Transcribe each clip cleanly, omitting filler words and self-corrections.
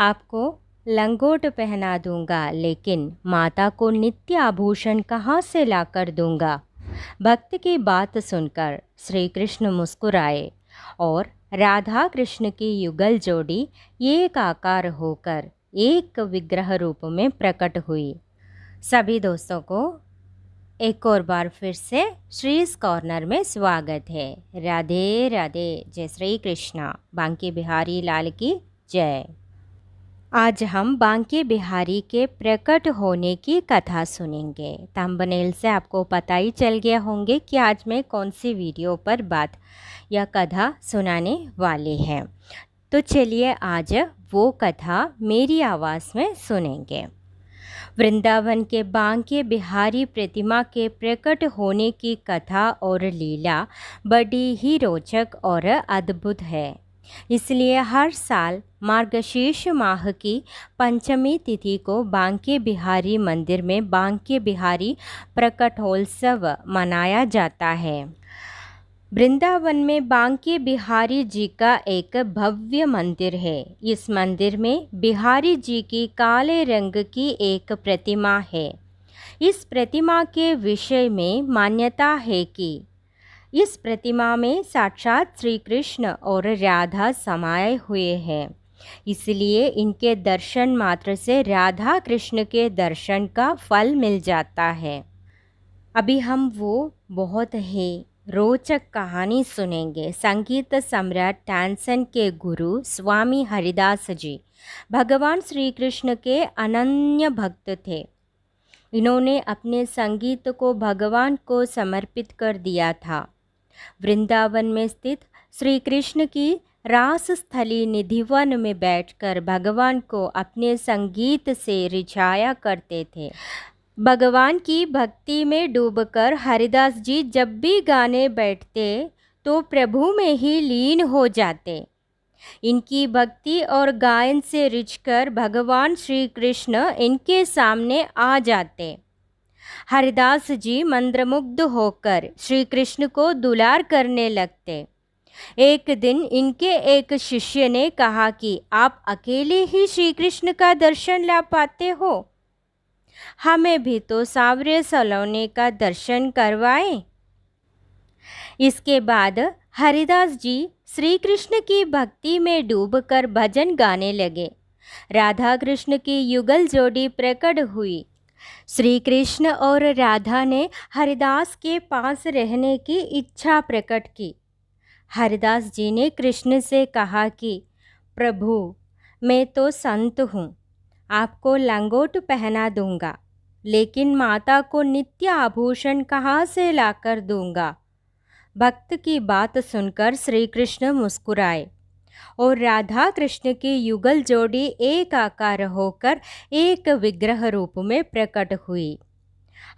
आपको लंगोट पहना दूंगा, लेकिन माता को नित्य आभूषण कहाँ से लाकर दूंगा। भक्त की बात सुनकर श्री कृष्ण मुस्कुराए और राधा कृष्ण की युगल जोड़ी एक आकार होकर एक विग्रह रूप में प्रकट हुई। सभी दोस्तों को एक और बार फिर से श्रीज कॉर्नर में स्वागत है। राधे राधे। जय श्री कृष्णा। बांके बिहारी लाल की जय। आज हम बांके बिहारी के प्रकट होने की कथा सुनेंगे। थंबनेल से आपको पता ही चल गया होंगे कि आज मैं कौन सी वीडियो पर बात या कथा सुनाने वाली हैं। तो चलिए आज वो कथा मेरी आवाज़ में सुनेंगे। वृंदावन के बांके बिहारी प्रतिमा के प्रकट होने की कथा और लीला बड़ी ही रोचक और अद्भुत है। इसलिए हर साल मार्गशीर्ष माह की पंचमी तिथि को बांके बिहारी मंदिर में बांके बिहारी प्रकटोत्सव मनाया जाता है। वृंदावन में बांके बिहारी जी का एक भव्य मंदिर है। इस मंदिर में बिहारी जी की काले रंग की एक प्रतिमा है। इस प्रतिमा के विषय में मान्यता है कि इस प्रतिमा में साक्षात श्री कृष्ण और राधा समाये हुए हैं। इसलिए इनके दर्शन मात्र से राधा कृष्ण के दर्शन का फल मिल जाता है। अभी हम वो बहुत ही रोचक कहानी सुनेंगे। संगीत सम्राट तानसेन के गुरु स्वामी हरिदास जी भगवान श्री कृष्ण के अनन्य भक्त थे। इन्होंने अपने संगीत को भगवान को समर्पित कर दिया था। वृंदावन में स्थित श्री कृष्ण की रास स्थली निधिवन में बैठकर भगवान को अपने संगीत से रिझाया करते थे। भगवान की भक्ति में डूबकर हरिदास जी जब भी गाने बैठते तो प्रभु में ही लीन हो जाते। इनकी भक्ति और गायन से रिझकर भगवान श्री कृष्ण इनके सामने आ जाते। हरिदास जी मंत्रमुग्ध होकर श्री कृष्ण को दुलार करने लगते। एक दिन इनके एक शिष्य ने कहा कि आप अकेले ही श्री कृष्ण का दर्शन ला पाते हो, हमें भी तो सांवरे सलोने का दर्शन करवाएं। इसके बाद हरिदास जी श्री कृष्ण की भक्ति में डूबकर भजन गाने लगे। राधा कृष्ण की युगल जोड़ी प्रकट हुई। श्री कृष्ण और राधा ने हरिदास के पास रहने की इच्छा प्रकट की। हरिदास जी ने कृष्ण से कहा कि प्रभु, मैं तो संत हूँ, आपको लंगोट पहना दूंगा, लेकिन माता को नित्य आभूषण कहाँ से लाकर दूंगा। भक्त की बात सुनकर श्री कृष्ण मुस्कुराए और राधा कृष्ण की युगल जोड़ी एक आकार होकर एक विग्रह रूप में प्रकट हुई।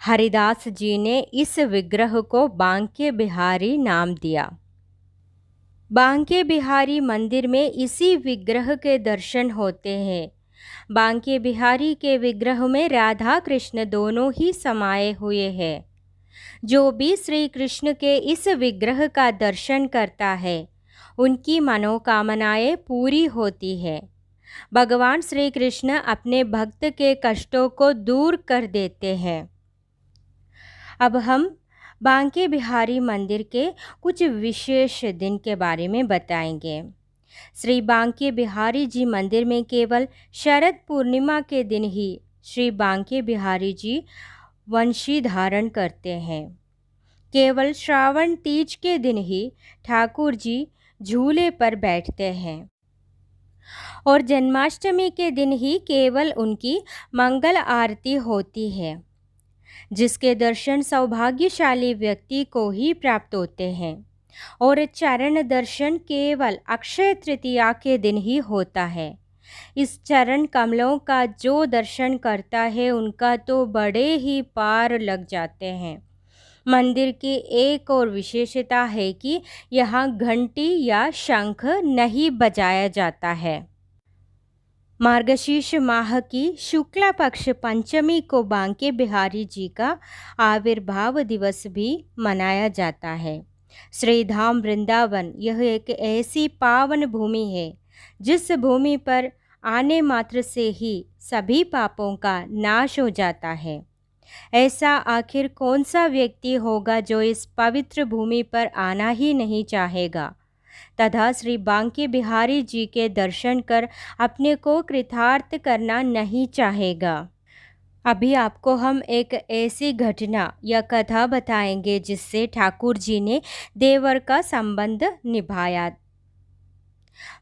हरिदास जी ने इस विग्रह को बांके बिहारी नाम दिया। बांके बिहारी मंदिर में इसी विग्रह के दर्शन होते हैं। बांके बिहारी के विग्रह में राधा कृष्ण दोनों ही समाये हुए हैं। जो भी श्री कृष्ण के इस विग्रह का दर्शन करता है, उनकी मनोकामनाएं पूरी होती है। भगवान श्री कृष्ण अपने भक्त के कष्टों को दूर कर देते हैं। अब हम बांके बिहारी मंदिर के कुछ विशेष दिन के बारे में बताएंगे। श्री बांके बिहारी जी मंदिर में केवल शरद पूर्णिमा के दिन ही श्री बांके बिहारी जी वंशी धारण करते हैं। केवल श्रावण तीज के दिन ही ठाकुर जी झूले पर बैठते हैं और जन्माष्टमी के दिन ही केवल उनकी मंगल आरती होती है, जिसके दर्शन सौभाग्यशाली व्यक्ति को ही प्राप्त होते हैं। और चरण दर्शन केवल अक्षय तृतीया के दिन ही होता है। इस चरण कमलों का जो दर्शन करता है, उनका तो बड़े ही पार लग जाते हैं। मंदिर की एक और विशेषता है कि यहाँ घंटी या शंख नहीं बजाया जाता है। मार्गशीर्ष माह की शुक्ला पक्ष पंचमी को बांके बिहारी जी का आविर्भाव दिवस भी मनाया जाता है। श्रीधाम वृंदावन यह एक ऐसी पावन भूमि है जिस भूमि पर आने मात्र से ही सभी पापों का नाश हो जाता है। ऐसा आखिर कौन सा व्यक्ति होगा जो इस पवित्र भूमि पर आना ही नहीं चाहेगा तथा श्री बांके बिहारी जी के दर्शन कर अपने को कृतार्थ करना नहीं चाहेगा। अभी आपको हम एक ऐसी घटना या कथा बताएंगे जिससे ठाकुर जी ने देवर का संबंध निभाया।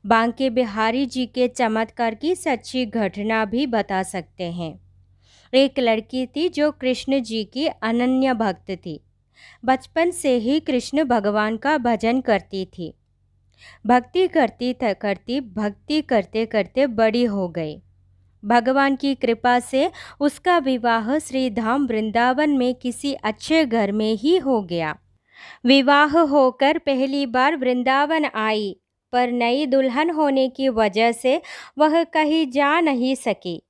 बांके बिहारी जी के चमत्कार की सच्ची घटना भी बता सकते हैं। एक लड़की थी जो कृष्ण जी की अनन्य भक्त थी। बचपन से ही कृष्ण भगवान का भजन करती थी। भक्ति करते करते बड़ी हो गई। भगवान की कृपा से उसका विवाह श्री धाम वृंदावन में किसी अच्छे घर में ही हो गया। विवाह होकर पहली बार वृंदावन आई, पर नई दुल्हन होने की वजह से वह कहीं जा नहीं सकी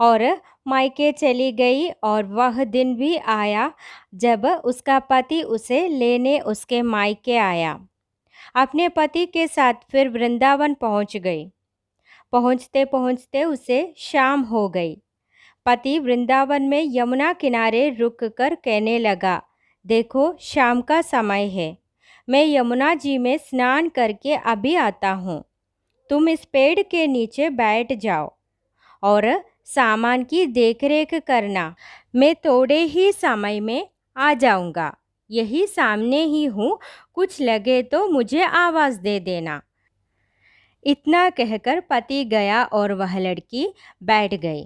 और मायके चली गई। और वह दिन भी आया जब उसका पति उसे लेने उसके मायके आया। अपने पति के साथ फिर वृंदावन पहुंच गई। पहुंचते पहुंचते उसे शाम हो गई। पति वृंदावन में यमुना किनारे रुक कर कहने लगा, देखो शाम का समय है, मैं यमुना जी में स्नान करके अभी आता हूँ। तुम इस पेड़ के नीचे बैठ जाओ और सामान की देखरेख करना, मैं थोड़े ही समय में आ जाऊंगा। यही सामने ही हूँ, कुछ लगे तो मुझे आवाज़ दे देना। इतना कहकर पति गया और वह लड़की बैठ गई।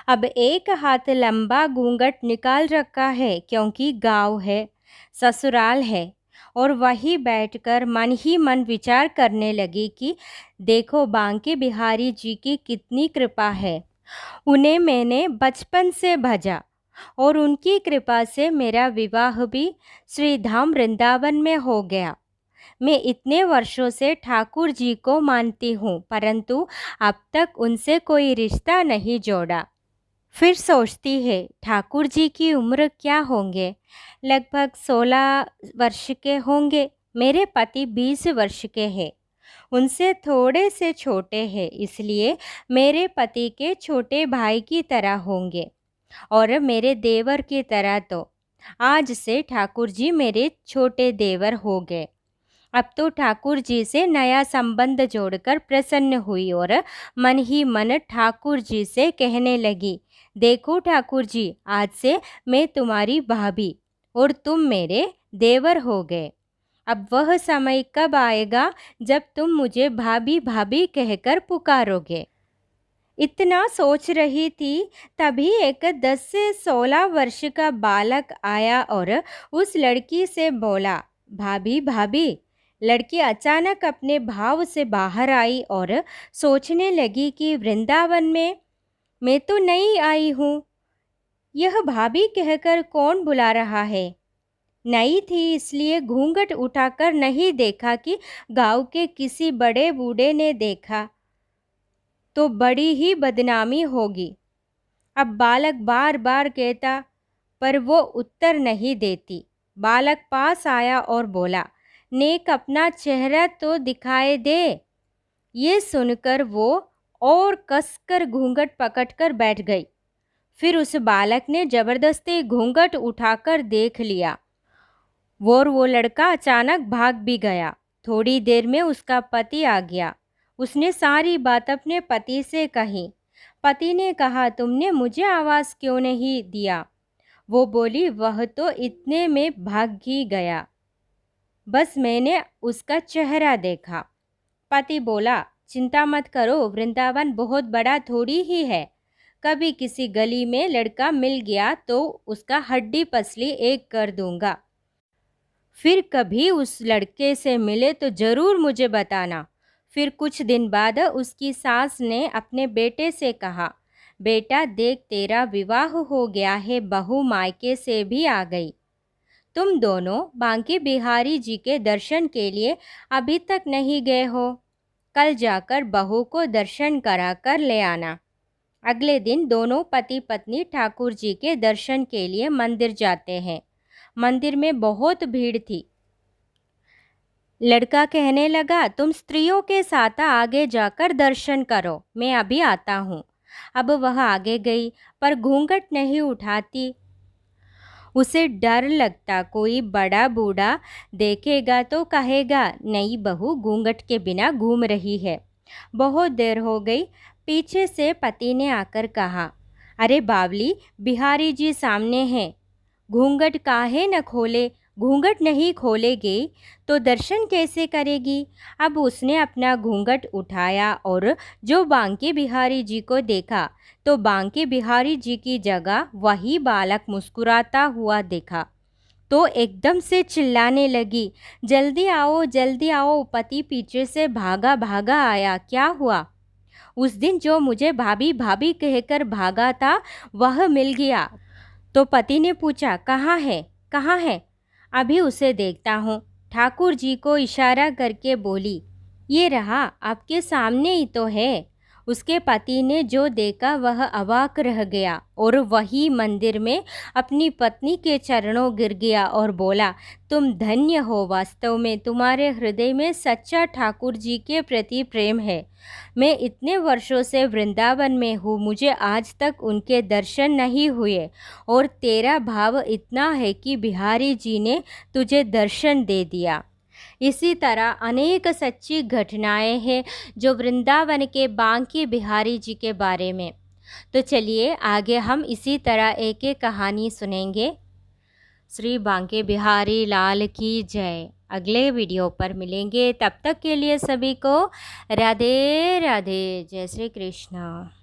अब एक हाथ लंबा घूंघट निकाल रखा है क्योंकि गाँव है, ससुराल है, और वहीं बैठकर मन ही मन विचार करने लगी कि देखो बांके बिहारी जी की कितनी कृपा है। उन्हें मैंने बचपन से भजा और उनकी कृपा से मेरा विवाह भी श्री धाम वृंदावन में हो गया। मैं इतने वर्षों से ठाकुर जी को मानती हूँ, परंतु अब तक उनसे कोई रिश्ता नहीं जोड़ा। फिर सोचती है ठाकुर जी की उम्र क्या होंगे, लगभग 16 वर्ष के होंगे। मेरे पति 20 वर्ष के हैं, उनसे थोड़े से छोटे हैं, इसलिए मेरे पति के छोटे भाई की तरह होंगे और मेरे देवर की तरह। तो आज से ठाकुर जी मेरे छोटे देवर हो गए। अब तो ठाकुर जी से नया संबंध जोड़कर प्रसन्न हुई और मन ही मन ठाकुर जी से कहने लगी, देखो ठाकुर जी, आज से मैं तुम्हारी भाभी और तुम मेरे देवर हो गए। अब वह समय कब आएगा जब तुम मुझे भाभी भाभी कहकर पुकारोगे। इतना सोच रही थी, तभी एक 10 से 16 वर्ष का बालक आया और उस लड़की से बोला, भाभी भाभी। लड़की अचानक अपने भाव से बाहर आई और सोचने लगी कि वृंदावन में मैं तो नई आई हूँ, यह भाभी कहकर कौन बुला रहा है। नई थी इसलिए घूंघट उठाकर नहीं देखा कि गांव के किसी बड़े बूढ़े ने देखा तो बड़ी ही बदनामी होगी। अब बालक बार बार कहता, पर वो उत्तर नहीं देती। बालक पास आया और बोला, नेक अपना चेहरा तो दिखाए दे। ये सुनकर वो और कसकर घूंघट पकड़कर बैठ गई। फिर उस बालक ने जबरदस्ती घूंघट उठाकर देख लिया और वो लड़का अचानक भाग भी गया। थोड़ी देर में उसका पति आ गया। उसने सारी बात अपने पति से कही। पति ने कहा, तुमने मुझे आवाज़ क्यों नहीं दिया। वो बोली, वह तो इतने में भाग ही गया, बस मैंने उसका चेहरा देखा। पति बोला, चिंता मत करो, वृंदावन बहुत बड़ा थोड़ी ही है। कभी किसी गली में लड़का मिल गया तो उसका हड्डी पसली एक कर दूंगा। फिर कभी उस लड़के से मिले तो ज़रूर मुझे बताना। फिर कुछ दिन बाद उसकी सास ने अपने बेटे से कहा, बेटा देख, तेरा विवाह हो गया है, बहू मायके से भी आ गई। तुम दोनों बांके बिहारी जी के दर्शन के लिए अभी तक नहीं गए हो। कल जाकर बहू को दर्शन करा कर ले आना। अगले दिन दोनों पति पत्नी ठाकुर जी के दर्शन के लिए मंदिर जाते हैं। मंदिर में बहुत भीड़ थी। लड़का कहने लगा, तुम स्त्रियों के साथ आगे जाकर दर्शन करो, मैं अभी आता हूँ। अब वह आगे गई, पर घूंघट नहीं उठाती। उसे डर लगता कोई बड़ा बूढ़ा देखेगा तो कहेगा, नई बहू घूंघट के बिना घूम रही है। बहुत देर हो गई। पीछे से पति ने आकर कहा, अरे बावली, बिहारी जी सामने हैं, घूंघट काहे न खोले। घूंघट नहीं खोलेगी तो दर्शन कैसे करेगी। अब उसने अपना घूंघट उठाया और जो बांके बिहारी जी को देखा तो बांके बिहारी जी की जगह वही बालक मुस्कुराता हुआ देखा। तो एकदम से चिल्लाने लगी, जल्दी आओ। पति पीछे से भागा भागा आया। क्या हुआ? उस दिन जो मुझे भाभी भाभी कहकर भागा था वह मिल गया। तो पति ने पूछा, कहाँ है, कहाँ है? अभी उसे देखता हूँ। ठाकुर जी को इशारा करके बोली, ये रहा, आपके सामने ही तो है। उसके पति ने जो देखा वह अवाक रह गया और वही मंदिर में अपनी पत्नी के चरणों गिर गया और बोला, तुम धन्य हो, वास्तव में तुम्हारे हृदय में सच्चा ठाकुर जी के प्रति प्रेम है। मैं इतने वर्षों से वृंदावन में हूँ, मुझे आज तक उनके दर्शन नहीं हुए, और तेरा भाव इतना है कि बिहारी जी ने तुझे दर्शन दे दिया। इसी तरह अनेक सच्ची घटनाएं हैं जो वृंदावन के बांके बिहारी जी के बारे में। तो चलिए आगे हम इसी तरह एक एक कहानी सुनेंगे। श्री बांके बिहारी लाल की जय। अगले वीडियो पर मिलेंगे, तब तक के लिए सभी को राधे राधे। जय श्री कृष्ण।